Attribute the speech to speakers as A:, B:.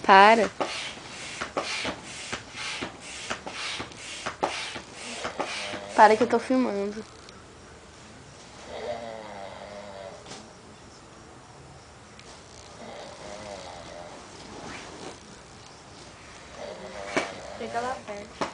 A: Para. Para que eu tô filmando.
B: Fica lá perto.